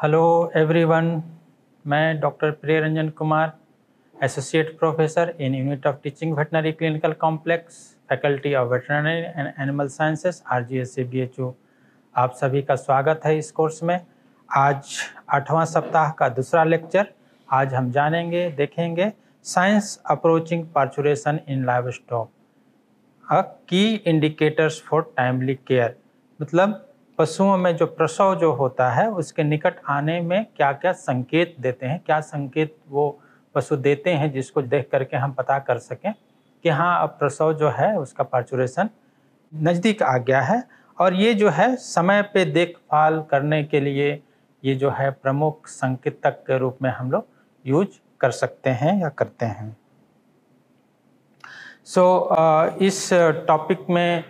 Hello everyone, मैं doctor प्रिय Ranjan Kumar, associate professor in unit of teaching veterinary clinical complex, faculty of veterinary and animal sciences, RGS-CBHU। आप सभी का स्वागत है इस कोर्स में। आज 8वां सप्ताह का दूसरा लेक्चर। आज हम जानेंगे, देखेंगे साइंस अप्रोचिंग पार्चुरेशन इन लाइव स्टॉक, की इंडिकेटर्स फॉर टाइमली केयर। मतलब पशुओं में जो प्रसव जो होता है उसके निकट आने में क्या क्या संकेत देते हैं, क्या संकेत वो पशु देते हैं जिसको देख करके हम पता कर सकें कि हाँ अब प्रसव जो है उसका पार्चुरेशन नज़दीक आ गया है। और ये जो है समय पे देखभाल करने के लिए ये जो है प्रमुख संकेतक के रूप में हम लोग यूज कर सकते हैं या करते हैं। इस टॉपिक में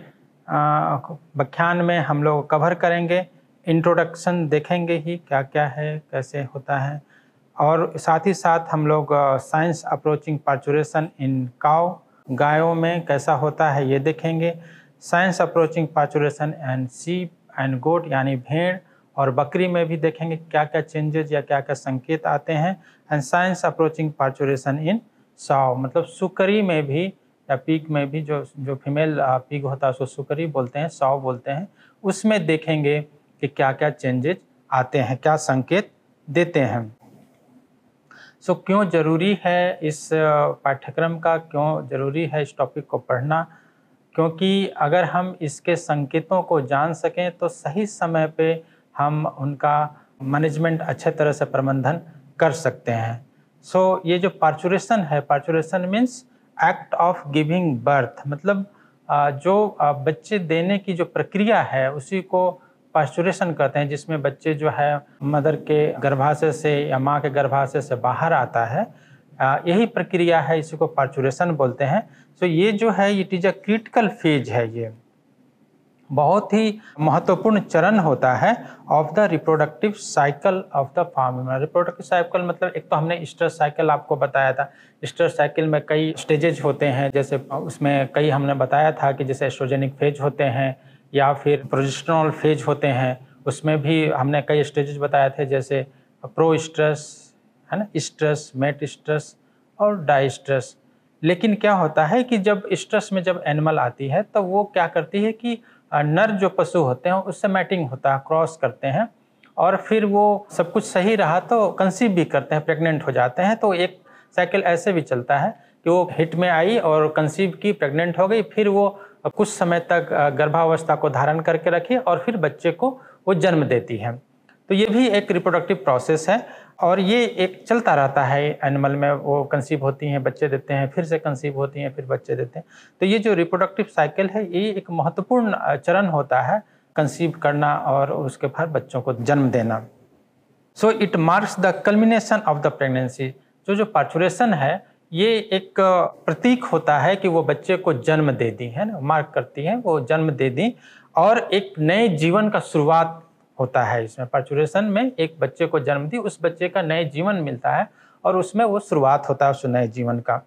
व्याख्यान में हम लोग कवर करेंगे, इंट्रोडक्शन देखेंगे ही क्या क्या है, कैसे होता है, और साथ ही साथ हम लोग signs approaching parturition in cow, गायों में कैसा होता है ये देखेंगे। Signs approaching parturition and sheep and goat यानी भेड़ और बकरी में भी देखेंगे क्या क्या चेंजेस या क्या क्या संकेत आते हैं। एंड साइंस अप्रोचिंग पार्चुरेशन इन साव, मतलब सुकरी में भी या पिग में भी जो फीमेल पिग होता है उसको सुकरी बोलते हैं, साव बोलते हैं, उसमें देखेंगे कि क्या क्या चेंजेस आते हैं, क्या संकेत देते हैं। क्यों ज़रूरी है इस पाठ्यक्रम का, क्यों ज़रूरी है इस टॉपिक को पढ़ना? क्योंकि अगर हम इसके संकेतों को जान सकें तो सही समय पे हम उनका मैनेजमेंट अच्छे तरह से प्रबंधन कर सकते हैं। ये जो पार्चुरेशन है, parturition means act of giving birth, मतलब जो बच्चे देने की जो प्रक्रिया है उसी को पार्चुरेशन कहते हैं, जिसमें बच्चे जो है मदर के गर्भाशय से या माँ के गर्भाशय से बाहर आता है, यही प्रक्रिया है, इसी को पार्चुरेशन बोलते हैं। ये जो है it is a critical phase है, ये बहुत ही महत्वपूर्ण चरण होता है of the reproductive cycle of the farm. Reproductive cycle मतलब एक तो हमने स्ट्रेस साइकिल आपको बताया था, स्ट्रेस साइकिल में कई स्टेजेज होते हैं, जैसे उसमें कई हमने बताया था कि जैसे एस्ट्रोजेनिक फेज होते हैं या फिर प्रोजेस्टेरोल फेज होते हैं, उसमें भी हमने कई स्टेजेज बताए थे, जैसे प्रो स्ट्रेस है ना, स्ट्रेस, मेट स्ट्रेस और डाई स्ट्रेस। लेकिन क्या होता है कि जब स्ट्रेस में जब एनिमल आती है तो वो क्या करती है कि नर जो पशु होते हैं उससे मैटिंग होता है, क्रॉस करते हैं, और फिर वो सब कुछ सही रहा तो कंसीव भी करते हैं, प्रेग्नेंट हो जाते हैं। तो एक साइकिल ऐसे भी चलता है कि वो हिट में आई और कंसीव की, प्रेग्नेंट हो गई, फिर वो कुछ समय तक गर्भावस्था को धारण करके रखी और फिर बच्चे को वो जन्म देती है। तो ये भी एक रिप्रोडक्टिव प्रोसेस है और ये एक चलता रहता है एनिमल में। वो कंसीव होती हैं, बच्चे देते हैं, फिर से कंसीव होती हैं, फिर बच्चे देते हैं। तो ये जो रिप्रोडक्टिव साइकिल है ये एक महत्वपूर्ण चरण होता है, कंसीव करना और उसके बाद बच्चों को जन्म देना। It marks the culmination of the pregnancy. जो पार्चुरेशन है ये एक प्रतीक होता है कि वो बच्चे को जन्म दे दी है ना, मार्क करती है वो जन्म दे दी, और एक नए जीवन का शुरुआत होता है इसमें। पार्चुरेशन में एक बच्चे को जन्म दी, उस बच्चे का नए जीवन मिलता है और उसमें वो शुरुआत होता है उस नए जीवन का।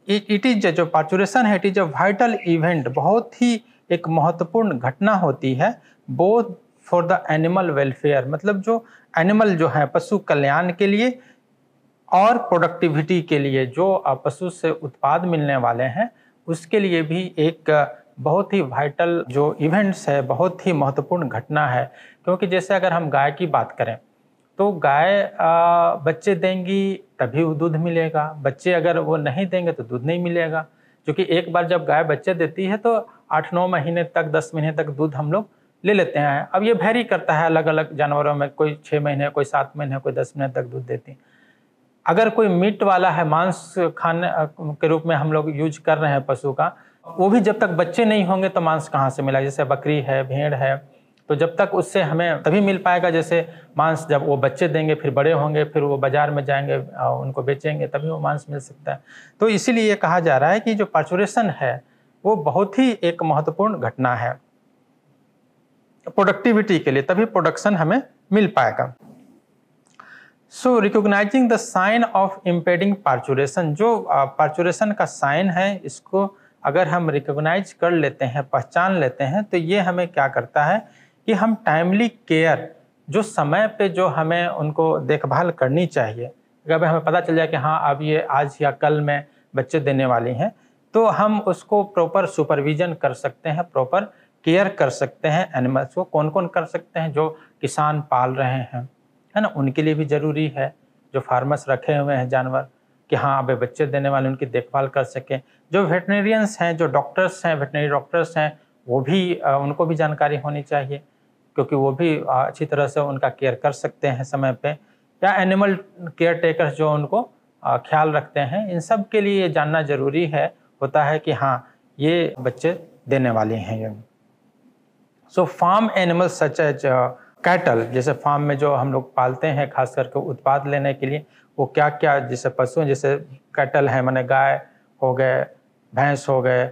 इट इज जो पार्चुरेशन है, it is a vital event, बहुत ही एक महत्वपूर्ण घटना होती है, both for the animal welfare, मतलब जो एनिमल जो है पशु कल्याण के लिए और प्रोडक्टिविटी के लिए, जो पशु से उत्पाद मिलने वाले हैं उसके लिए भी एक बहुत ही वाइटल जो इवेंट्स है, बहुत ही महत्वपूर्ण घटना है। क्योंकि जैसे अगर हम गाय की बात करें तो गाय बच्चे देंगी तभी दूध मिलेगा, बच्चे अगर वो नहीं देंगे तो दूध नहीं मिलेगा। क्योंकि एक बार जब गाय बच्चे देती है तो 8-9 महीने तक, 10 महीने तक दूध हम लोग ले लेते हैं। अब ये वेरी करता है अलग अलग जानवरों में, कोई 6 महीने, कोई 7 महीने, कोई 10 महीने तक दूध देती है। अगर कोई मीट वाला है, मांस खाने के रूप में हम लोग यूज कर रहे हैं पशु का, वो भी जब तक बच्चे नहीं होंगे तो मांस कहाँ से मिला। जैसे बकरी है, भेड़ है, तो जब तक उससे हमें तभी मिल पाएगा जैसे मांस जब वो बच्चे देंगे, फिर बड़े होंगे, फिर वो बाजार में जाएंगे, उनको बेचेंगे, तभी वो मांस मिल सकता है। तो इसीलिए ये कहा जा रहा है कि जो पार्चुरेशन है वो बहुत ही एक महत्वपूर्ण घटना है प्रोडक्टिविटी के लिए, तभी प्रोडक्शन हमें मिल पाएगा। Recognizing the sign of impending parturition, जो पार्चुरेशन का साइन है, इसको अगर हम रिकॉग्नाइज कर लेते हैं, पहचान लेते हैं, तो ये हमें क्या करता है कि हम टाइमली केयर, जो समय पे जो हमें उनको देखभाल करनी चाहिए, अगर हमें पता चल जाए कि हाँ अब ये आज या कल में बच्चे देने वाली हैं, तो हम उसको प्रॉपर सुपरविजन कर सकते हैं, प्रॉपर केयर कर सकते हैं एनिमल्स को। कौन कौन कर सकते हैं? जो किसान पाल रहे हैं, है ना, उनके लिए भी ज़रूरी है। जो फार्मर्स रखे हुए हैं जानवर कि हाँ अब बच्चे देने वाले, उनकी देखभाल कर सकें। जो वेटनरियंस हैं, जो डॉक्टर्स हैं, वेटनरी डॉक्टर्स हैं, वो भी उनको भी जानकारी होनी चाहिए, क्योंकि वो भी अच्छी तरह से उनका केयर कर सकते हैं समय पे। या एनिमल केयर टेकर्स जो उनको ख्याल रखते हैं, इन सब के लिए ये जानना ज़रूरी है होता है कि हाँ ये बच्चे देने वाले हैं ये। So farm animals such as cattle, जैसे फार्म में जो हम लोग पालते हैं खास करके उत्पाद लेने के लिए, वो क्या क्या जैसे पशु, जैसे कैटल है माने गाय हो गए, भैंस हो गए,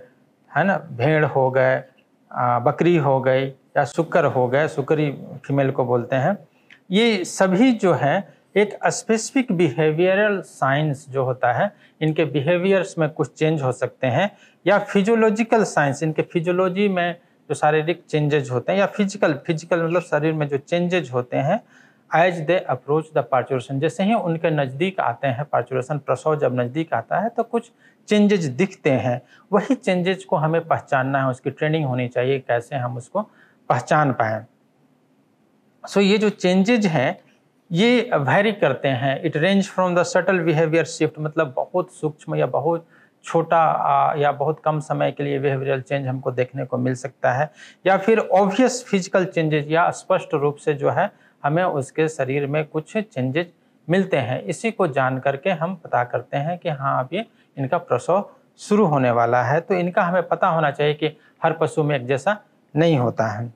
है ना, भेड़ हो गए, बकरी हो गई, या सुकर हो गए, सुकरी फीमेल को बोलते हैं। ये सभी जो हैं एक स्पेसिफिक बिहेवियरल साइंस जो होता है, इनके बिहेवियर्स में कुछ चेंज हो सकते हैं, या फिजियोलॉजिकल साइंस, इनके फिजियोलॉजी में जो शारीरिक चेंजेज होते हैं, या फिजिकल मतलब शरीर में जो चेंजेज होते हैं as they approach the parturition, जैसे ही उनके नज़दीक आते हैं पार्चुरेशन, प्रसव जब नज़दीक आता है तो कुछ चेंजेज दिखते हैं। वही चेंजेज को हमें पहचानना है, उसकी ट्रेनिंग होनी चाहिए कैसे हम उसको पहचान पाएँ। सो ये जो चेंजेज हैं ये वैरी करते हैं। It range from the subtle behaviour shift, मतलब बहुत सूक्ष्म या बहुत छोटा या बहुत कम समय के लिए बिहेवियरल चेंज हमको देखने को मिल सकता है, या फिर ऑब्वियस फिजिकल चेंजेस, या स्पष्ट रूप से जो है हमें उसके शरीर में कुछ चेंजेस मिलते हैं। इसी को जान करके हम पता करते हैं कि हाँ अब ये इनका प्रसव शुरू होने वाला है। तो इनका हमें पता होना चाहिए कि हर पशु में एक जैसा नहीं होता है।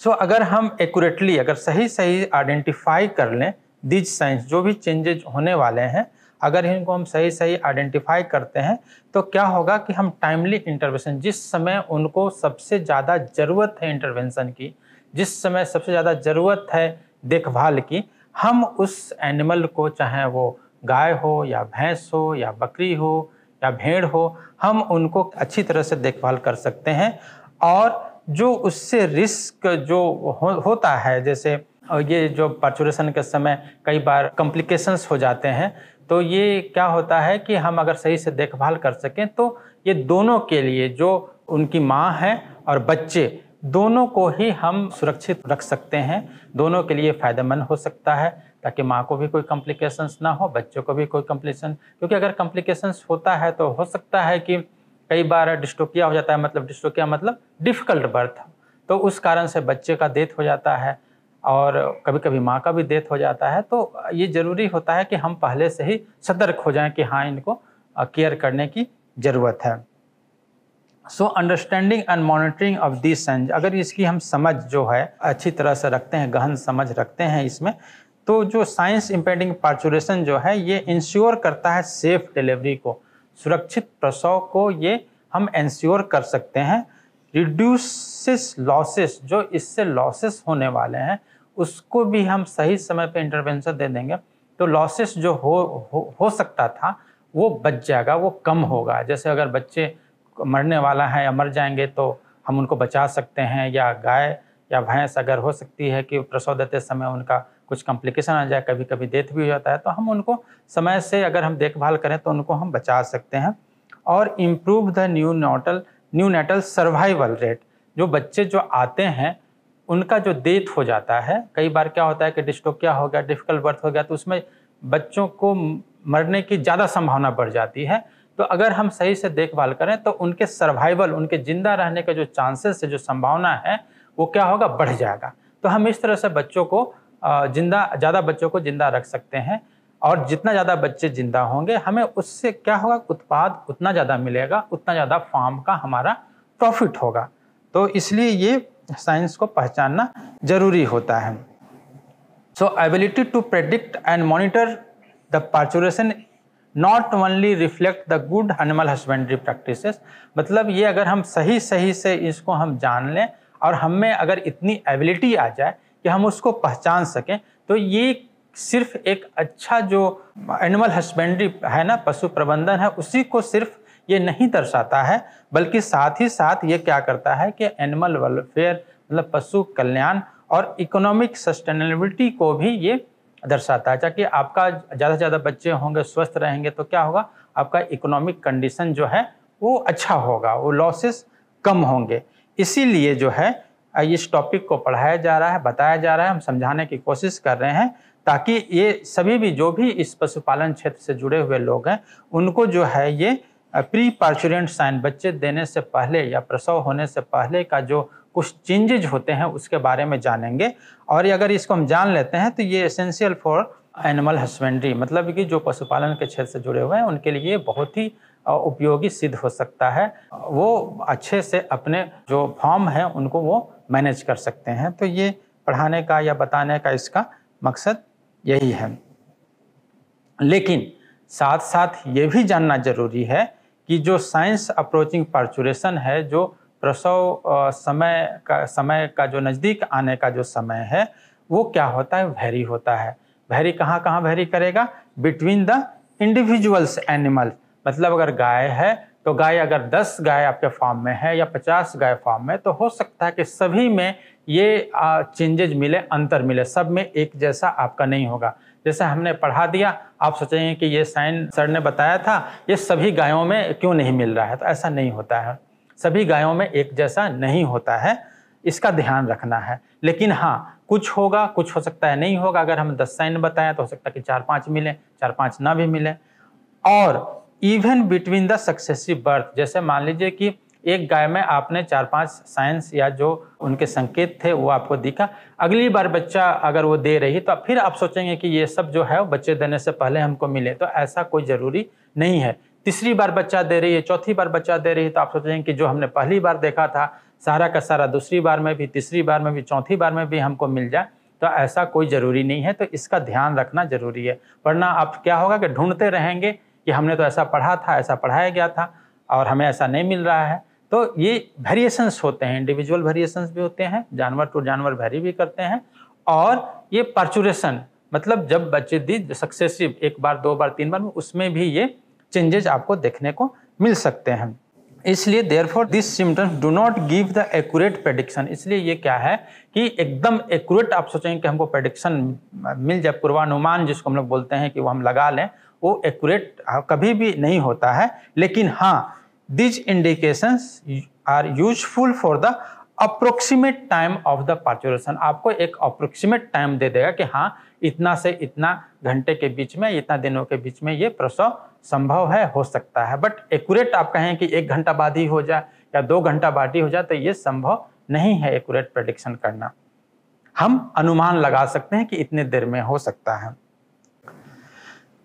सो अगर हम एक्यूरेटली, अगर सही आइडेंटिफाई कर लें दीज साइंस, जो भी चेंजेज होने वाले हैं, अगर इनको हम सही आइडेंटिफाई करते हैं तो क्या होगा कि हम टाइमली इंटरवेंशन, जिस समय उनको सबसे ज़्यादा ज़रूरत है इंटरवेंशन की, जिस समय सबसे ज़्यादा ज़रूरत है देखभाल की, हम उस एनिमल को, चाहे वो गाय हो या भैंस हो या बकरी हो या भेड़ हो, हम उनको अच्छी तरह से देखभाल कर सकते हैं। और जो उससे रिस्क जो होता है, जैसे ये जो पार्चुरेशन के समय कई बार कॉम्प्लिकेशंस हो जाते हैं, तो ये क्या होता है कि हम अगर सही से देखभाल कर सकें तो ये दोनों के लिए, जो उनकी माँ है और बच्चे, दोनों को ही हम सुरक्षित रख सकते हैं। दोनों के लिए फ़ायदेमंद हो सकता है, ताकि माँ को भी कोई कॉम्प्लिकेशंस ना हो, बच्चों को भी कोई कॉम्प्लिकेशन, क्योंकि अगर कॉम्प्लिकेशंस होता है तो हो सकता है कि कई बार डिस्टोपिया हो जाता है, मतलब डिस्टोपिया मतलब डिफ़िकल्ट बर्थ, तो उस कारण से बच्चे का डेथ हो जाता है और कभी कभी माँ का भी डेथ हो जाता है। तो ये ज़रूरी होता है कि हम पहले से ही सतर्क हो जाएं कि हाँ इनको केयर करने की ज़रूरत है। So understanding and monitoring of this science, अगर इसकी हम समझ जो है अच्छी तरह से रखते हैं, गहन समझ रखते हैं इसमें, तो जो साइंस इम्पेडिंग पार्चुरेशन जो है ये इंश्योर करता है सेफ डिलीवरी को, सुरक्षित प्रसव को ये हम इंश्योर कर सकते हैं। रिड्यूसेस लॉसेस, जो इससे लॉसेस होने वाले हैं उसको भी हम सही समय पे इंटरवेंशन दे देंगे तो लॉसेस जो हो सकता था वो बच जाएगा, वो कम होगा। जैसे अगर बच्चे मरने वाला है या मर जाएंगे तो हम उनको बचा सकते हैं, या गाय या भैंस अगर हो सकती है कि प्रसव देते समय उनका कुछ कॉम्प्लिकेशन आ जाए, कभी कभी डेथ भी हो जाता है, तो हम उनको समय से अगर हम देखभाल करें तो उनको हम बचा सकते हैं। और improve the neonatal survival rate, जो बच्चे जो आते हैं उनका जो डेथ हो जाता है, कई बार क्या होता है कि डिस्टोपिया हो गया, डिफिकल्ट बर्थ हो गया, तो उसमें बच्चों को मरने की ज़्यादा संभावना बढ़ जाती है। तो अगर हम सही से देखभाल करें तो उनके सर्वाइवल, उनके जिंदा रहने के जो चांसेस है, जो संभावना है, वो क्या होगा, बढ़ जाएगा। तो हम इस तरह से बच्चों को ज़्यादा बच्चों को जिंदा रख सकते हैं, और जितना ज़्यादा बच्चे जिंदा होंगे हमें उससे क्या होगा, उत्पाद उतना ज़्यादा मिलेगा, उतना ज़्यादा फार्म का हमारा प्रॉफिट होगा। तो इसलिए ये साइंस को पहचानना जरूरी होता है। So ability to predict and monitor the parturition not only reflect the good animal husbandry practices, मतलब ये अगर हम सही से इसको हम जान लें और हमें अगर इतनी एबिलिटी आ जाए कि हम उसको पहचान सकें, तो ये सिर्फ एक अच्छा जो एनिमल हस्बेंड्री है ना, पशु प्रबंधन है, उसी को सिर्फ ये नहीं दर्शाता है, बल्कि साथ ही साथ ये क्या करता है कि एनिमल वेलफेयर मतलब पशु कल्याण और इकोनॉमिक सस्टेनेबिलिटी को भी ये दर्शाता है। ताकि आपका ज़्यादा से ज़्यादा बच्चे होंगे, स्वस्थ रहेंगे, तो क्या होगा, आपका इकोनॉमिक कंडीशन जो है वो अच्छा होगा, वो लॉसेस कम होंगे। इसीलिए जो है इस टॉपिक को पढ़ाया जा रहा है, बताया जा रहा है, हम समझाने की कोशिश कर रहे हैं, ताकि ये सभी भी जो भी इस पशुपालन क्षेत्र से जुड़े हुए लोग हैं, उनको जो है ये प्री पार्चुरेंट साइन, बच्चे देने से पहले या प्रसव होने से पहले का जो कुछ चेंजेज होते हैं उसके बारे में जानेंगे। और अगर इसको हम जान लेते हैं तो ये एसेंशियल फॉर एनिमल हस्बेंड्री, मतलब कि जो पशुपालन के क्षेत्र से जुड़े हुए हैं उनके लिए बहुत ही उपयोगी सिद्ध हो सकता है। वो अच्छे से अपने जो फॉर्म है उनको वो मैनेज कर सकते हैं। तो ये पढ़ाने का या बताने का इसका मकसद यही है। लेकिन साथ साथ ये भी जानना जरूरी है कि जो साइंस अप्रोचिंग पार्चुरेशन है, जो प्रसव समय का जो नज़दीक आने का जो समय है, वो क्या होता है, वेरी होता है। वेरी कहाँ कहाँ वेरी करेगा, बिटवीन द इंडिविजुअल्स एनिमल। मतलब अगर गाय है तो गाय, अगर 10 गाय आपके फार्म में है या 50 गाय फार्म में, तो हो सकता है कि सभी में ये चेंजेज मिले, अंतर मिले, सब में एक जैसा आपका नहीं होगा। जैसे हमने पढ़ा दिया, आप सोचेंगे कि ये साइन सर ने बताया था, ये सभी गायों में क्यों नहीं मिल रहा है, तो ऐसा नहीं होता है। सभी गायों में एक जैसा नहीं होता है, इसका ध्यान रखना है। लेकिन हाँ, कुछ होगा, कुछ हो सकता है नहीं होगा। अगर हम 10 साइन बताएं तो हो सकता है कि 4-5 मिले, 4-5 ना भी मिले। और even between the successive birth, जैसे मान लीजिए कि एक गाय में आपने 4-5 साइंस या जो उनके संकेत थे वो आपको दिखा, अगली बार बच्चा अगर वो दे रही तो फिर आप सोचेंगे कि ये सब जो है वो बच्चे देने से पहले हमको मिले, तो ऐसा कोई ज़रूरी नहीं है। तीसरी बार बच्चा दे रही है, चौथी बार बच्चा दे रही है, तो आप सोचेंगे कि जो हमने पहली बार देखा था सारा का सारा दूसरी बार में भी, तीसरी बार में भी, चौथी बार में भी हमको मिल जाए, तो ऐसा कोई ज़रूरी नहीं है। तो इसका ध्यान रखना ज़रूरी है, वरना आप क्या होगा कि ढूंढते रहेंगे कि हमने तो ऐसा पढ़ा था, ऐसा पढ़ाया गया था और हमें ऐसा नहीं मिल रहा है। तो ये वेरिएशंस होते हैं, इंडिविजुअल वेरिएशंस भी होते हैं, जानवर टू जानवर वेरी भी करते हैं। और ये पार्चुरेशन, मतलब जब बच्चे दी सक्सेसिव 1 बार 2 बार 3 बार में, उसमें भी ये चेंजेज आपको देखने को मिल सकते हैं। इसलिए therefore this symptoms do not give the accurate prediction. इसलिए ये क्या है कि एकदम एक्यूरेट आप सोचेंगे कि हमको प्रेडिक्शन मिल जाए, पूर्वानुमान जिसको हम लोग बोलते हैं कि वो हम लगा लें, वो एक्यूरेट कभी भी नहीं होता है। लेकिन हाँ, this indications are useful for the approximate time of the parturition. आपको एक अप्रोक्सीमेट टाइम दे देगा कि हाँ, इतना से इतना घंटे के बीच में, इतना दिनों के बीच में ये प्रसव संभव है, हो सकता है। बट एक्यूरेट आप कहें कि 1 घंटा बाद ही हो जाए या 2 घंटा बाद ही हो जाए, तो ये संभव नहीं है एक्यूरेट प्रेडिक्शन करना। हम अनुमान लगा सकते हैं कि इतने देर में हो सकता है।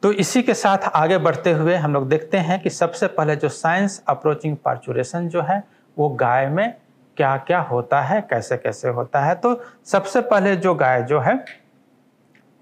तो इसी के साथ आगे बढ़ते हुए हम लोग देखते हैं कि सबसे पहले जो साइंस अप्रोचिंग पार्चुरेशन जो है वो गाय में क्या क्या होता है, कैसे कैसे होता है। तो सबसे पहले जो गाय जो है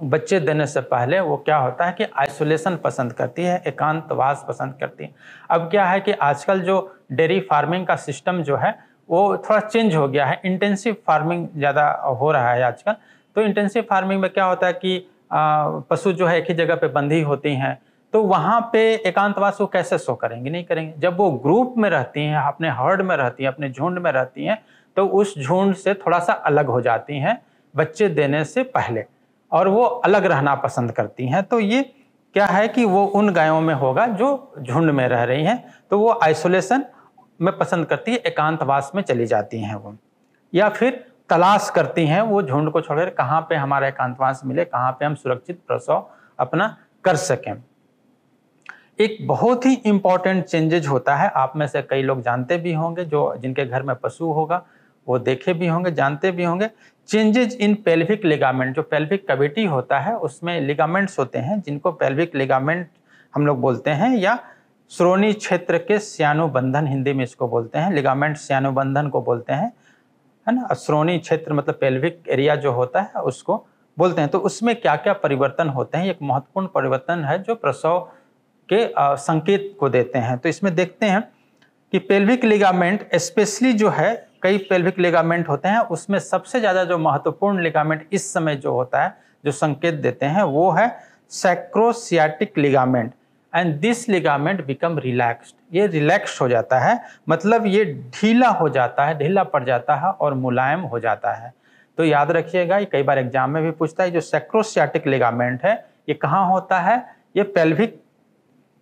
बच्चे देने से पहले वो क्या होता है कि आइसोलेशन पसंद करती है, एकांतवास पसंद करती है। अब क्या है कि आजकल जो डेयरी फार्मिंग का सिस्टम जो है वो थोड़ा चेंज हो गया है, इंटेंसिव फार्मिंग ज़्यादा हो रहा है आजकल। तो इंटेंसिव फार्मिंग में क्या होता है कि पशु जो है एक ही जगह पे बंधी होती हैं, तो वहाँ पे एकांतवास वो कैसे सो करेंगे, नहीं करेंगे। जब वो ग्रुप में रहती हैं, अपने हर्ड में रहती हैं, अपने झुंड में रहती हैं, तो उस झुंड से थोड़ा सा अलग हो जाती हैं बच्चे देने से पहले, और वो अलग रहना पसंद करती हैं। तो ये क्या है कि वो उन गायों में होगा जो झुंड में रह रही हैं, तो वो आइसोलेशन में पसंद करती है, एकांतवास में चली जाती हैं वो, या फिर तलाश करती हैं वो झुंड को छोड़कर कहाँ पे हमारा एकांतवास मिले, कहाँ पे हम सुरक्षित प्रसव अपना कर सकें। एक बहुत ही इंपॉर्टेंट चेंजेज होता है, आप में से कई लोग जानते भी होंगे, जो जिनके घर में पशु होगा वो देखे भी होंगे, जानते भी होंगे। चेंजेज इन पेल्विक लिगामेंट, जो पेल्विक कैविटी होता है उसमें लिगामेंट्स होते हैं जिनको पेल्विक लिगामेंट हम लोग बोलते हैं, या श्रोणी क्षेत्र के स्यानुबंधन, हिंदी में इसको बोलते हैं, लिगामेंट स्यानुबंधन को बोलते हैं, है ना। श्रोणी क्षेत्र मतलब पेल्विक एरिया जो होता है उसको बोलते हैं। तो उसमें क्या क्या परिवर्तन होते हैं, एक महत्वपूर्ण परिवर्तन है जो प्रसव के संकेत को देते हैं। तो इसमें देखते हैं कि पेल्विक लिगामेंट स्पेशली जो है, कई पेल्विक लिगामेंट होते हैं, उसमें सबसे ज़्यादा जो महत्वपूर्ण लिगामेंट इस समय जो होता है, जो संकेत देते हैं, वो है sacrosciatic ligament. And this ligament become relaxed, ये रिलैक्स हो जाता है, मतलब ये ढीला हो जाता है, ढीला पड़ जाता है और मुलायम हो जाता है। तो तो याद रखिएगा, ये कई बार एग्जाम में भी पूछता है। जो सैक्रोसियाटिक लिगामेंट है ये कहाँ होता है? ये पेल्विक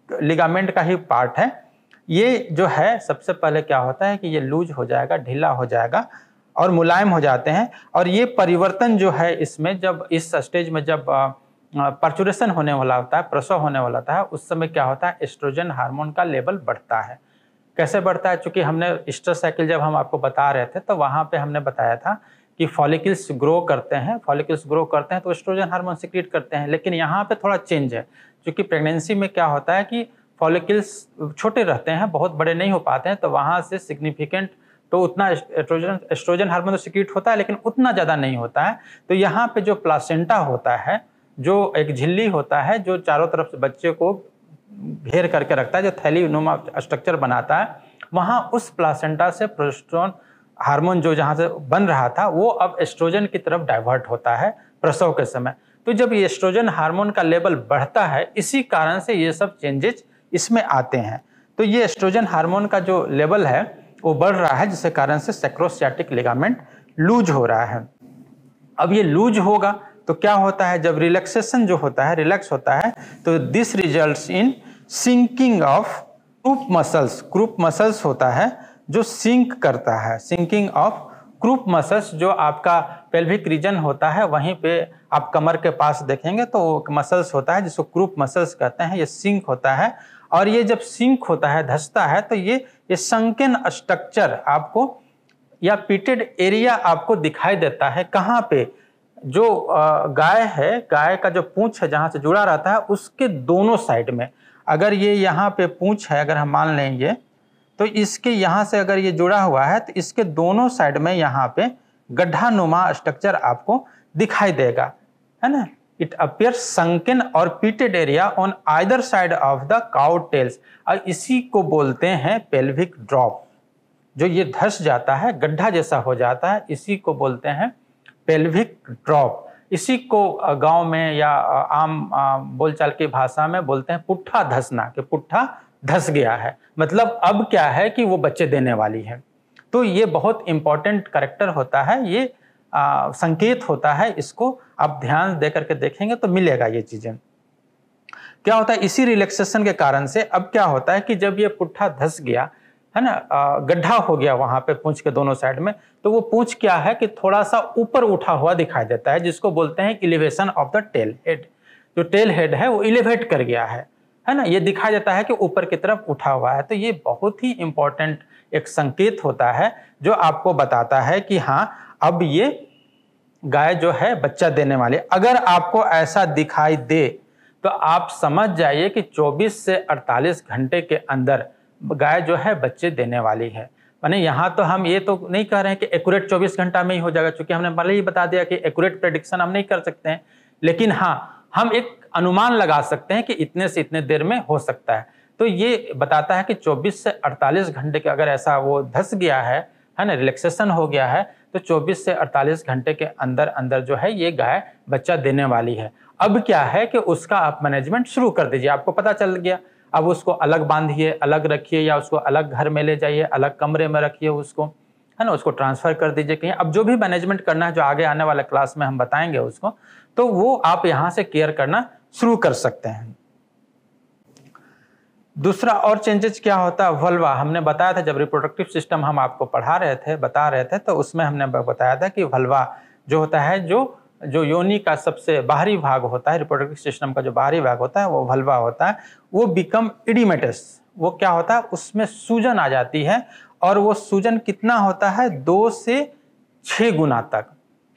लिगामेंट का ही पार्ट है। ये जो है सबसे पहले क्या होता है कि ये लूज हो जाएगा, ढीला हो जाएगा और मुलायम हो जाते हैं। और ये परिवर्तन जो है इसमें, जब इस स्टेज में जब पर्चुरेशन होने वाला होता है, प्रसव होने वाला होता है, उस समय क्या होता है, एस्ट्रोजन हार्मोन का लेवल बढ़ता है। कैसे बढ़ता है? चूंकि हमने ईस्टर साइकिल जब हम आपको बता रहे थे तो वहाँ पे हमने बताया था कि फॉलिकल्स ग्रो करते हैं, फॉलिकल्स ग्रो करते हैं तो एस्ट्रोजन हार्मोन सिक्रीट करते हैं। लेकिन यहाँ पे थोड़ा चेंज है, क्योंकि प्रेगनेंसी में क्या होता है कि फॉलिकल्स छोटे रहते हैं, बहुत बड़े नहीं हो पाते हैं, तो वहाँ से सिग्निफिकेंट तो उतना एस्ट्रोजन हार्मोन तो सिक्रीट होता है लेकिन उतना ज़्यादा नहीं होता है। तो यहाँ पे जो प्लासेंटा होता है, जो एक झिल्ली होता है जो चारों तरफ से बच्चे को घेर करके रखता है, जो थैली नुमा स्ट्रक्चर बनाता है, वहाँ उस प्लासेंटा से प्रोजेस्टेरोन हार्मोन जो जहाँ से बन रहा था वो अब एस्ट्रोजन की तरफ डाइवर्ट होता है प्रसव के समय। तो जब ये एस्ट्रोजन हार्मोन का लेवल बढ़ता है, इसी कारण से ये सब चेंजेस इसमें आते हैं। तो ये एस्ट्रोजन हार्मोन का जो लेवल है वो बढ़ रहा है, जिसके कारण से सैक्रोसियाटिक लिगामेंट लूज हो रहा है। अब ये लूज होगा तो क्या होता है, जब रिलैक्सेशन जो होता है, रिलैक्स होता है, तो this results in sinking of croup muscles. Croup muscles होता है जो सिंक करता है, सिंकिंग ऑफ क्रूप मसल्स। जो आपका पेल्विक रीजन होता है, वहीं पे आप कमर के पास देखेंगे तो मसल्स होता है जिसको क्रूप मसल्स कहते हैं, ये सिंक होता है। और ये जब सिंक होता है, धंसता है, तो ये संकेन स्ट्रक्चर आपको या पीटेड एरिया आपको दिखाई देता है। कहाँ पे? जो गाय है, गाय का जो पूंछ है जहाँ से जुड़ा रहता है उसके दोनों साइड में। अगर ये यहाँ पे पूंछ है, अगर हम मान लेंगे तो इसके यहाँ से अगर ये जुड़ा हुआ है तो इसके दोनों साइड में यहाँ पे गड्ढा नुमा स्ट्रक्चर आपको दिखाई देगा, है ना। इट अपियर संकेन और pitted area on either side of the cow tails. और इसी को बोलते हैं पेल्विक ड्रॉप। जो ये धस जाता है, गड्ढा जैसा हो जाता है, इसी को बोलते हैं पेल्विक ड्रॉप। इसी को गांव में या आम बोलचाल की भाषा में बोलते हैं पुट्ठा धसना, कि पुट्ठा धस गया है, मतलब अब क्या है कि वो बच्चे देने वाली है। तो ये बहुत इंपॉर्टेंट कैरेक्टर होता है, ये संकेत होता है। इसको आप ध्यान दे करके देखेंगे तो मिलेगा ये चीजें। क्या होता है, इसी रिलैक्सेशन के कारण से अब क्या होता है कि जब ये पुट्ठा धस गया है ना, गड्ढा हो गया वहां पे पूंछ के दोनों साइड में, तो वो पूंछ क्या है कि थोड़ा सा ऊपर उठा हुआ दिखाई देता है, जिसको बोलते हैं elevation of the tail head. जो टेल हेड है वो इलिवेट कर गया है ना, ये दिखाई देता है कि ऊपर की तरफ उठा हुआ है। तो ये बहुत ही इंपॉर्टेंट एक संकेत होता है जो आपको बताता है कि हाँ अब ये गाय जो है बच्चा देने वाली। अगर आपको ऐसा दिखाई दे तो आप समझ जाइए कि 24 से 48 घंटे के अंदर गाय जो है बच्चे देने वाली है। माने यहाँ तो हम ये तो नहीं कह रहे हैं कि एक्यूरेट 24 घंटा में ही हो जाएगा, क्योंकि हमने पहले ही बता दिया कि एक्यूरेट प्रेडिक्शन हम नहीं कर सकते हैं। लेकिन हाँ, हम एक अनुमान लगा सकते हैं कि इतने से इतने देर में हो सकता है। तो ये बताता है कि 24 से 48 घंटे के अगर ऐसा वो धस गया है ना, रिलैक्सेशन हो गया है, तो 24 से 48 घंटे के अंदर अंदर जो है ये गाय बच्चा देने वाली है। अब क्या है कि उसका आप मैनेजमेंट शुरू कर दीजिए। आपको पता चल गया, अब उसको अलग बांधिए, अलग रखिए, या उसको अलग घर में ले जाइए, अलग कमरे में रखिए उसको, है ना, उसको ट्रांसफर कर दीजिए कहीं। अब जो भी मैनेजमेंट करना है, जो आगे आने वाले क्लास में हम बताएंगे उसको, तो वो आप यहाँ से केयर करना शुरू कर सकते हैं। दूसरा और चेंजेस क्या होता है, वल्वा। हमने बताया था जब रिप्रोडक्टिव सिस्टम हम आपको पढ़ा रहे थे, बता रहे थे, तो उसमें हमने बताया था कि वल्वा जो होता है, जो योनि का सबसे बाहरी भाग होता है, रिप्रोडक्टिव सिस्टम का जो बाहरी भाग होता है वो वल्वा होता है, वो बिकम इडिमेटस। वो क्या होता है, उसमें सूजन आ जाती है, और वो सूजन कितना होता है, 2 से 6 गुना तक,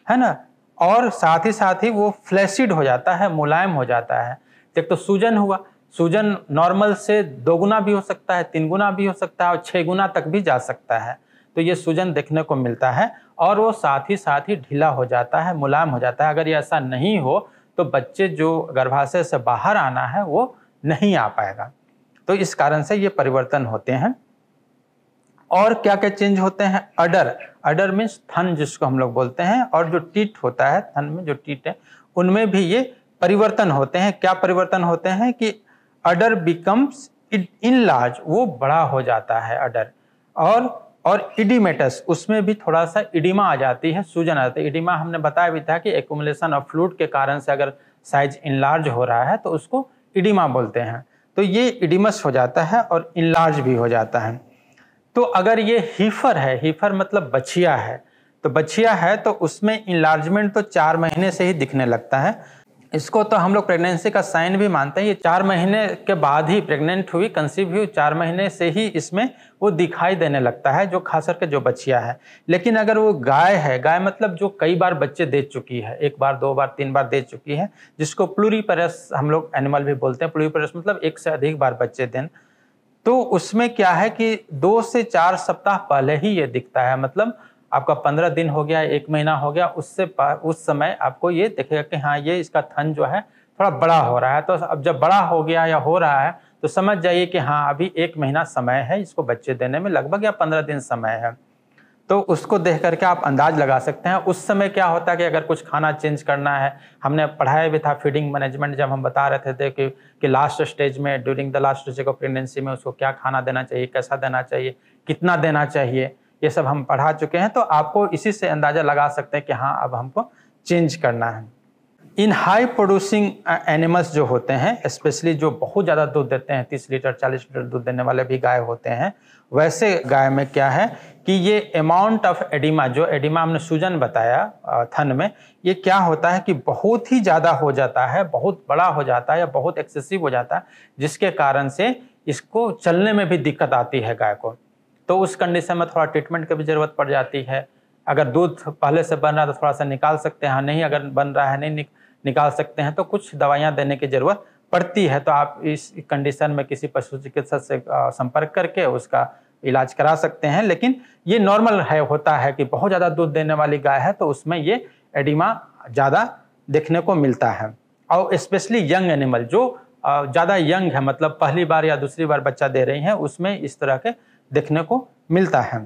है ना। और साथ ही वो फ्लैसिड हो जाता है, मुलायम हो जाता है। एक तो सूजन हुआ, सूजन नॉर्मल से 2 गुना भी हो सकता है, 3 गुना भी हो सकता है, और 6 गुना तक भी जा सकता है। तो ये सूजन देखने को मिलता है, और वो साथ ही ढीला हो जाता है, मुलायम हो जाता है। अगर ये ऐसा नहीं हो तो बच्चे जो गर्भाशय से बाहर आना है वो नहीं आ पाएगा। तो इस कारण से ये परिवर्तन होते हैं। और क्या क्या चेंज होते हैं, अडर मीन्स थन जिसको हम लोग बोलते हैं, और जो टीट होता है, थन में जो टीट है, उनमें भी ये परिवर्तन होते हैं। क्या परिवर्तन होते हैं कि अडर बिकम्स इन लार्ज, वो बड़ा हो जाता है अडर। और और इडीमेटस, उसमें भी थोड़ा सा इडिमा आ जाती है, सूजन आ जाती है। इडिमा हमने बताया भी था कि एक्यूमुलेशन ऑफ फ्लूइड के कारण से अगर साइज इनलार्ज हो रहा है तो उसको इडिमा बोलते हैं। तो ये इडिमस हो जाता है और इनलार्ज भी हो जाता है। तो अगर ये हीफर है, हीफर मतलब बछिया है, तो बछिया है तो उसमें इनलार्जमेंट तो 4 महीने से ही दिखने लगता है। इसको तो हम लोग प्रेगनेंसी का साइन भी मानते हैं। ये 4 महीने के बाद ही प्रेग्नेंट हुई, कंसीव हुई, 4 महीने से ही इसमें वो दिखाई देने लगता है, जो खास करके जो बछिया है। लेकिन अगर वो गाय है, गाय मतलब जो कई बार बच्चे दे चुकी है, 1 बार 2 बार 3 बार दे चुकी है, जिसको प्लूरीपेरस हम लोग एनिमल भी बोलते हैं। प्लूरीपेरस मतलब 1 से अधिक बार बच्चे दें, तो उसमें क्या है कि 2 से 4 सप्ताह पहले ही ये दिखता है। मतलब आपका 15 दिन हो गया, 1 महीना हो गया, उस समय आपको ये दिखेगा कि हाँ, ये इसका थन जो है थोड़ा बड़ा हो रहा है। तो अब जब बड़ा हो गया या हो रहा है तो समझ जाइए कि हाँ, अभी 1 महीना समय है इसको बच्चे देने में, लगभग, या 15 दिन समय है। तो उसको देख करके आप अंदाज लगा सकते हैं। उस समय क्या होता है कि अगर कुछ खाना चेंज करना है, हमने पढ़ाया भी था फीडिंग मैनेजमेंट, जब हम बता रहे थे कि लास्ट स्टेज में, during the last stage of pregnancy में उसको क्या खाना देना चाहिए, कैसा देना चाहिए, कितना देना चाहिए, ये सब हम पढ़ा चुके हैं। तो आपको इसी से अंदाजा लगा सकते हैं कि हाँ, अब हमको चेंज करना है। इन हाई प्रोड्यूसिंग एनिमल्स जो होते हैं, स्पेशली जो बहुत ज़्यादा दूध देते हैं, 30 लीटर 40 लीटर दूध देने वाले भी गाय होते हैं, वैसे गाय में क्या है कि ये अमाउंट ऑफ एडिमा, जो एडिमा हमने सूजन बताया थन में, ये क्या होता है कि बहुत ही ज़्यादा हो जाता है, बहुत बड़ा हो जाता है या बहुत एक्सेसिव हो जाता है, जिसके कारण से इसको चलने में भी दिक्कत आती है गाय को। तो उस कंडीशन में थोड़ा ट्रीटमेंट की भी ज़रूरत पड़ जाती है। अगर दूध पहले से बन रहा है तो थोड़ा सा निकाल सकते हैं, नहीं अगर बन रहा है नहीं निकाल सकते हैं तो कुछ दवाइयाँ देने की ज़रूरत पड़ती है। तो आप इस कंडीशन में किसी पशु चिकित्सक से संपर्क करके उसका इलाज करा सकते हैं। लेकिन ये नॉर्मल है, होता है कि बहुत ज़्यादा दूध देने वाली गाय है तो उसमें ये एडिमा ज़्यादा देखने को मिलता है। और स्पेशली यंग एनिमल जो ज़्यादा यंग है, मतलब पहली बार या दूसरी बार बच्चा दे रही हैं, उसमें इस तरह के देखने को मिलता है।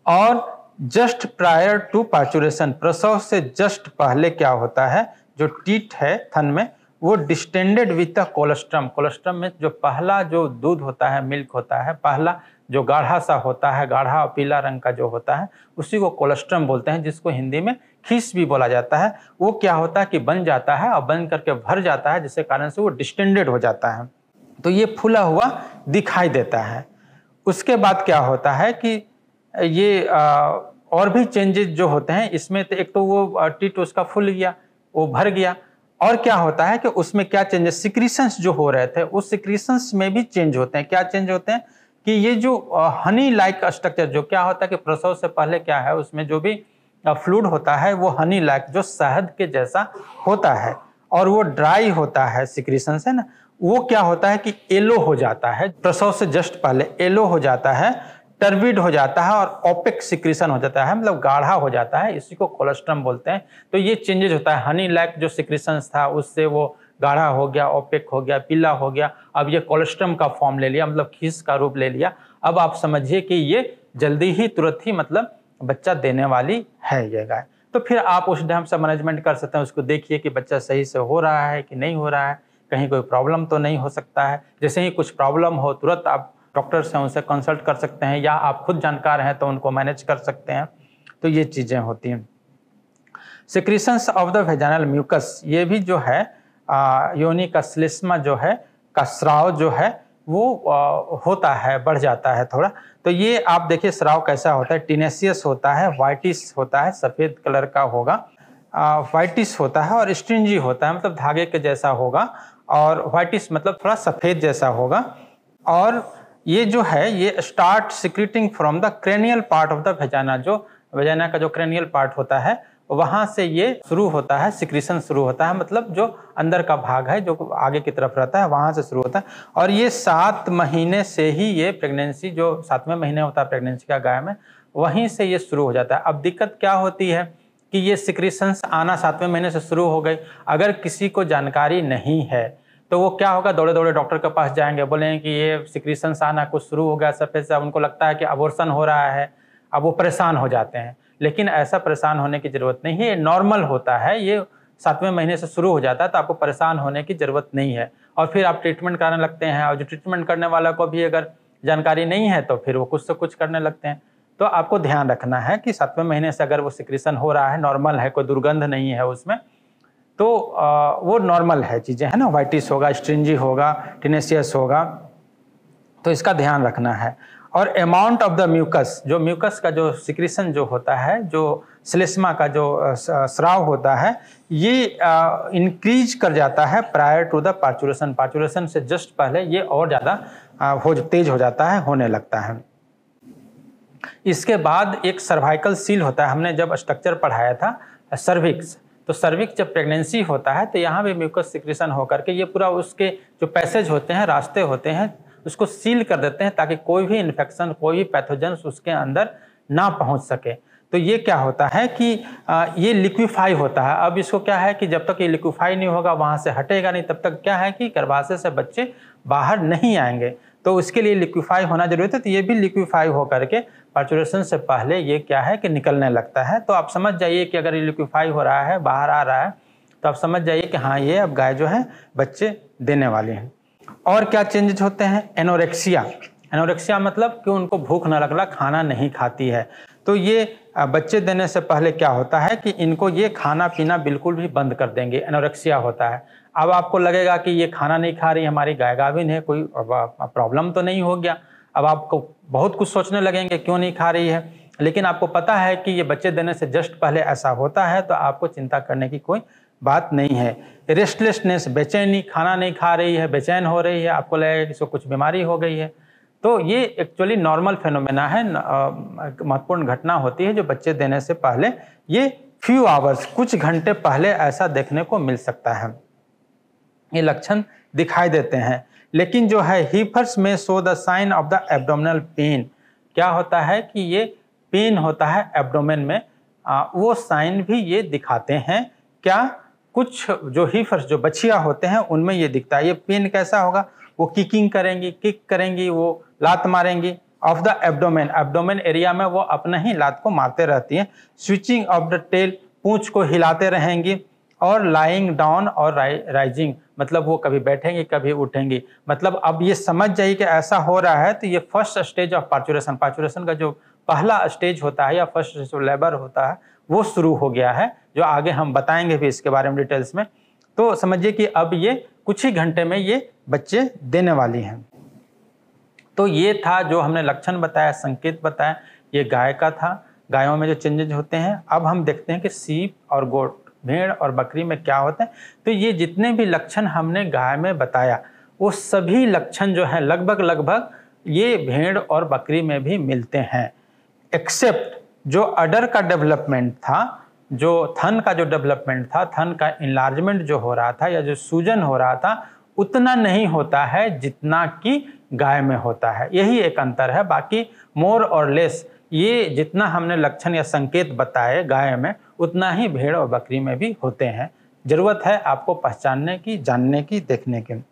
और जस्ट प्रायर टू पार्चुरेशन, प्रसव से जस्ट पहले क्या होता है, जो टीथ है थन में, वो distended with the colostrum. Colostrum में जो पहला जो दूध होता है, मिल्क होता है, पहला जो गाढ़ा सा होता है, गाढ़ा और पीला रंग का जो होता है, उसी को कोलेस्ट्रम बोलते हैं, जिसको हिंदी में खीस भी बोला जाता है। वो क्या होता है कि बन जाता है और बन करके भर जाता है, जिसके कारण से वो डिस्टेंडेड हो जाता है। तो ये फूला हुआ दिखाई देता है। उसके बाद क्या होता है कि ये और भी चेंजेस जो होते हैं इसमें, तो एक तो वो टीट उसका फूल गया, वो भर गया, और क्या होता है कि उसमें क्या चेंजेस, सिक्रीशंस जो हो रहे थे उस सिक्रीशंस में भी चेंज होते हैं। क्या चेंज होते हैं कि ये जो हनी लाइक स्ट्रक्चर, जो क्या होता है कि प्रसव से पहले क्या है, उसमें जो भी फ्लूइड होता है वो हनी लाइक, जो शहद के जैसा होता है, और वो ड्राई होता है सिक्रीशन से ना, वो क्या होता है कि येलो हो जाता है, प्रसव से जस्ट पहले येलो हो जाता है, टर्बिड हो जाता है और ओपेक सिक्रीशन हो जाता है, मतलब गाढ़ा हो जाता है, इसी को कोलेस्ट्रम बोलते हैं। तो ये चेंजेस होता है, हनी लाइक जो सिक्रीशन था उससे वो गाढ़ा हो गया, ओपेक हो गया, पीला हो गया, अब ये कोलेस्ट्रम का फॉर्म ले लिया, मतलब खीस का रूप ले लिया। अब आप समझिए कि ये जल्दी ही, तुरंत ही मतलब बच्चा देने वाली है ये गाय। तो फिर आप उस ढंग से मैनेजमेंट कर सकते हैं, उसको देखिए कि बच्चा सही से हो रहा है कि नहीं हो रहा है, कहीं कोई प्रॉब्लम तो नहीं हो सकता है। जैसे ही कुछ प्रॉब्लम हो तुरंत आप डॉक्टर से उनसे कंसल्ट कर सकते हैं, या आप खुद जानकार हैं तो उनको मैनेज कर सकते हैं। तो ये चीज़ें होती हैं। Secretions of the vaginal mucus, ये भी जो है योनि का श्लेष्मा जो है, का स्राव जो है वो होता है, बढ़ जाता है थोड़ा। तो ये आप देखिए स्राव कैसा होता है, टिनेसियस होता है, व्हाइटिश होता है, सफ़ेद कलर का होगा, व्हाइटिश होता है, और स्ट्रिंजी होता है, मतलब धागे के जैसा होगा, और व्हाइटिश मतलब थोड़ा सफ़ेद जैसा होगा। और ये जो है ये start secreting from the cranial part of the vagina, जो वेजाइना का जो क्रेनियल पार्ट होता है वहाँ से ये शुरू होता है, सिक्रीशन शुरू होता है, मतलब जो अंदर का भाग है जो आगे की तरफ रहता है वहाँ से शुरू होता है। और ये 7 महीने से ही, ये प्रेगनेंसी जो 7वें महीने होता है प्रेगनेंसी का गाय में, वहीं से ये शुरू हो जाता है। अब दिक्कत क्या होती है कि ये सिक्रीशंस आना 7वें महीने से शुरू हो गई। अगर किसी को जानकारी नहीं है तो वो क्या होगा, दौड़े दौड़े डॉक्टर के पास जाएंगे, बोलेंगे कि ये सिक्रीशंस आना कुछ शुरू हो गया सफ़ेद से, उनको लगता है कि अबॉर्शन हो रहा है, अब वो परेशान हो जाते हैं। लेकिन ऐसा परेशान होने की ज़रूरत नहीं है, ये नॉर्मल होता है, ये 7वें महीने से शुरू हो जाता है, तो आपको परेशान होने की ज़रूरत नहीं है। और फिर आप ट्रीटमेंट कराने लगते हैं, और जो ट्रीटमेंट करने वाला को भी अगर जानकारी नहीं है तो फिर वो कुछ से कुछ करने लगते हैं। तो आपको ध्यान रखना है कि 7वें महीने से अगर वो सिक्रीशन हो रहा है, नॉर्मल है, कोई दुर्गंध नहीं है उसमें, तो वो नॉर्मल है चीज़ें, है ना, वाइटिस होगा, स्ट्रिंजी होगा, टिनेसियस होगा, तो इसका ध्यान रखना है। और अमाउंट ऑफ द म्यूकस, जो म्यूकस का जो सिक्रीशन जो होता है, जो श्लेष्मा का जो स्राव होता है, ये इंक्रीज कर जाता है prior to the parturition, parturition से जस्ट पहले ये और ज़्यादा तेज हो जाता है, होने लगता है। इसके बाद एक सर्वाइकल सील होता है, हमने जब स्ट्रक्चर पढ़ाया था सर्विक्स, तो सर्विक्स जब प्रेगनेंसी होता है तो यहाँ भी म्यूकस सिक्रीशन होकर के ये पूरा उसके जो पैसेज होते हैं, रास्ते होते हैं, उसको सील कर देते हैं ताकि कोई भी इन्फेक्शन, कोई भी पैथोजेंस उसके अंदर ना पहुंच सके। तो ये क्या होता है कि ये लिक्विफाई होता है। अब इसको क्या है कि जब तक ये लिक्विफाई नहीं होगा, वहाँ से हटेगा नहीं, तब तक क्या है कि गर्भाशय से बच्चे बाहर नहीं आएंगे। तो उसके लिए लिक्विफाई होना जरूरी है। तो ये भी लिक्विफाई होकर के पार्चुरेशन से पहले ये क्या है कि निकलने लगता है। तो आप समझ जाइए कि अगर ये लिक्विफाई हो रहा है, बाहर आ रहा है, तो आप समझ जाइए कि हाँ, ये अब गाय जो है बच्चे देने वाली है। और क्या चेंजेस होते हैं? एनोरेक्सिया, एनोरेक्सिया मतलब कि उनको भूख न लगना, खाना नहीं खाती है। तो ये बच्चे देने से पहले क्या होता है कि इनको ये खाना पीना बिल्कुल भी बंद कर देंगे, एनोरेक्सिया होता है। अब आपको लगेगा कि ये खाना नहीं खा रही, हमारी गाय गाभिन है, कोई प्रॉब्लम तो नहीं हो गया। अब आपको बहुत कुछ सोचने लगेंगे क्यों नहीं खा रही है, लेकिन आपको पता है कि ये बच्चे देने से जस्ट पहले ऐसा होता है, तो आपको चिंता करने की कोई बात नहीं है। रेस्टलेसनेस, बेचैनी, खाना नहीं खा रही है, बेचैन हो रही है, आपको लगेगा कि इसको कुछ बीमारी हो गई है। तो ये एक्चुअली नॉर्मल फेनोमेना है, महत्वपूर्ण घटना होती है जो बच्चे देने से पहले, ये फ्यू आवर्स, कुछ घंटे पहले ऐसा देखने को मिल सकता है, ये लक्षण दिखाई देते हैं। लेकिन जो है हीफर्स में show the sign of the abdominal pain, क्या होता है कि ये पेन होता है एब्डोमेन में, वो साइन भी ये दिखाते हैं। क्या? कुछ जो हीफर्स, जो बछिया होते हैं, उनमें ये दिखता है। ये पेन कैसा होगा? वो किकिंग करेंगी, किक करेंगी, वो लात मारेंगी of the abdomen, abdomen area में वो अपना ही लात को मारते रहती हैं। स्विचिंग ऑफ द टेल, पूंछ को हिलाते रहेंगी। और लाइंग डाउन और राइजिंग, मतलब वो कभी बैठेंगी कभी उठेंगी। मतलब अब ये समझ जाइए कि ऐसा हो रहा है, तो ये first stage of parturition, parturition का जो पहला स्टेज होता है या फर्स्ट जो लेबर होता है वो शुरू हो गया है, जो आगे हम बताएंगे भी इसके बारे में डिटेल्स में। तो समझिए कि अब ये कुछ ही घंटे में ये बच्चे देने वाली हैं। तो ये था जो हमने लक्षण बताया, संकेत बताया, ये गाय का था, गायों में जो चेंजेज होते हैं। अब हम देखते हैं कि सीप और गोट, भेड़ और बकरी में क्या होते हैं। तो ये जितने भी लक्षण हमने गाय में बताया, वो सभी लक्षण जो है लगभग ये भेड़ और बकरी में भी मिलते हैं, एक्सेप्ट जो अडर का डेवलपमेंट था, जो थन का जो डेवलपमेंट था, थन का इनलार्जमेंट जो हो रहा था या जो सूजन हो रहा था, उतना नहीं होता है जितना कि गाय में होता है। यही एक अंतर है। बाकी मोर और लेस ये जितना हमने लक्षण या संकेत बताए गाय में, उतना ही भेड़ और बकरी में भी होते हैं। जरूरत है आपको पहचानने की, जानने की, देखने की।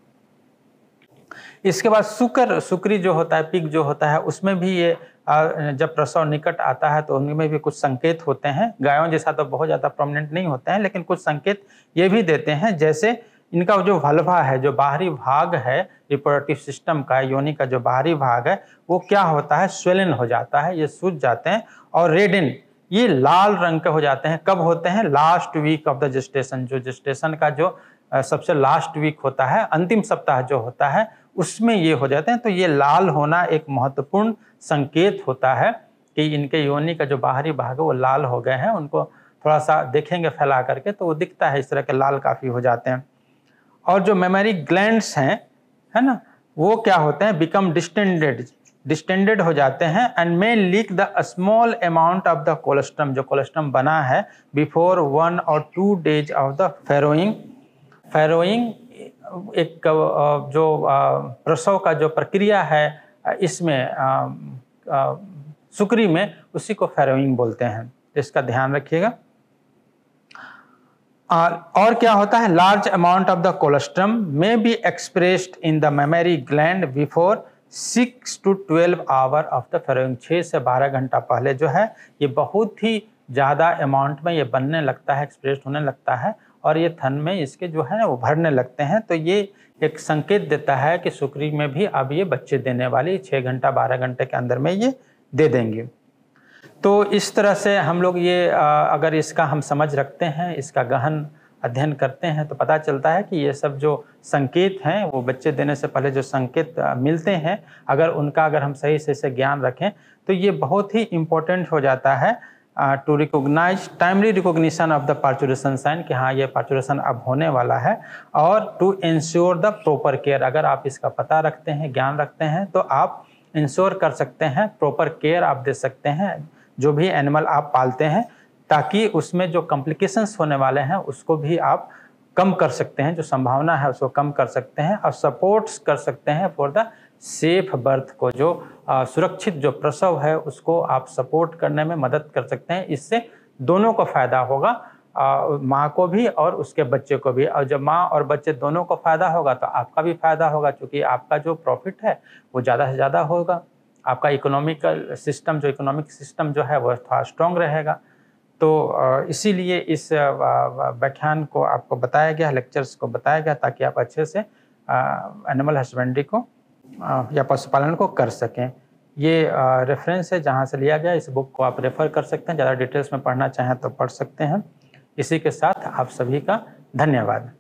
इसके बाद सुकरी जो होता है, पिग जो होता है, उसमें भी ये जब प्रसव निकट आता है तो उनमें भी कुछ संकेत होते हैं। गायों जैसा तो बहुत ज़्यादा प्रोमिनेंट नहीं होते हैं, लेकिन कुछ संकेत ये भी देते हैं। जैसे इनका जो वल्वा है, जो बाहरी भाग है रिप्रोडक्टिव सिस्टम का, योनि का जो बाहरी भाग है, वो क्या होता है? स्वेलन हो जाता है, ये सूज जाते हैं। और रेडन, ये लाल रंग के हो जाते हैं। कब होते हैं? Last week of the gestation, जो जेस्टेशन का जो सबसे लास्ट वीक होता है, अंतिम सप्ताह जो होता है, उसमें ये हो जाते हैं। तो ये लाल होना एक महत्वपूर्ण संकेत होता है कि इनके योनि का जो बाहरी भाग है वो लाल हो गए हैं। उनको थोड़ा सा देखेंगे फैला करके तो वो दिखता है, इस तरह के लाल काफ़ी हो जाते हैं। और जो मेमरी ग्लैंड्स हैं, है ना, वो क्या होते हैं? बिकम डिस्टेंडेड हो जाते हैं and may leak the small amount of the colostrum, जो कोलेस्ट्रम बना है, बिफोर 1 और 2 डेज ऑफ द फैरोइंग। फैरोइंग एक जो प्रसव का जो प्रक्रिया है, इसमें सुकरी में, उसी को फैरोइंग बोलते हैं। इसका ध्यान रखिएगा। और क्या होता है? Large amount of the colostrum may be expressed in the mammary gland before 6 to 12 hour of the farrowing. 6 से 12 घंटा पहले जो है ये बहुत ही ज़्यादा अमाउंट में ये बनने लगता है, एक्सप्रेस्ड होने लगता है, और ये थन में इसके जो है वो भरने लगते हैं। तो ये एक संकेत देता है कि सुकरी में भी अब ये बच्चे देने वाली 6 घंटा 12 घंटे के अंदर में ये दे देंगी। तो इस तरह से हम लोग ये अगर इसका हम समझ रखते हैं, इसका गहन अध्ययन करते हैं, तो पता चलता है कि ये सब जो संकेत हैं, वो बच्चे देने से पहले जो संकेत मिलते हैं, अगर हम सही से ज्ञान रखें तो ये बहुत ही इम्पोर्टेंट हो जाता है to recognise timely recognition of the parturition sign कि हाँ ये पार्चुरेशन अब होने वाला है, और to ensure the proper care. अगर आप इसका पता रखते हैं, ज्ञान रखते हैं, तो आप इंश्योर कर सकते हैं, प्रॉपर केयर आप दे सकते हैं जो भी एनिमल आप पालते हैं, ताकि उसमें जो कॉम्प्लिकेशंस होने वाले हैं उसको भी आप कम कर सकते हैं, जो संभावना है उसको कम कर सकते हैं, और सपोर्ट्स कर सकते हैं फॉर द सेफ बर्थ को, जो सुरक्षित जो प्रसव है उसको आप सपोर्ट करने में मदद कर सकते हैं। इससे दोनों को फ़ायदा होगा, माँ को भी और उसके बच्चे को भी, और जब माँ और बच्चे दोनों को फ़ायदा होगा तो आपका भी फ़ायदा होगा, क्योंकि आपका जो प्रॉफिट है वो ज़्यादा से ज़्यादा होगा, आपका इकोनॉमिक सिस्टम जो है वो थोड़ा स्ट्रॉन्ग रहेगा। तो इसीलिए इस व्याख्यान को आपको बताया गया, लेक्चर्स को बताया गया, ताकि आप अच्छे से एनिमल हस्बेंड्री को या पशुपालन को कर सकें। ये रेफरेंस है जहाँ से लिया गया, इस बुक को आप रेफ़र कर सकते हैं, ज़्यादा डिटेल्स में पढ़ना चाहें तो पढ़ सकते हैं। इसी के साथ आप सभी का धन्यवाद।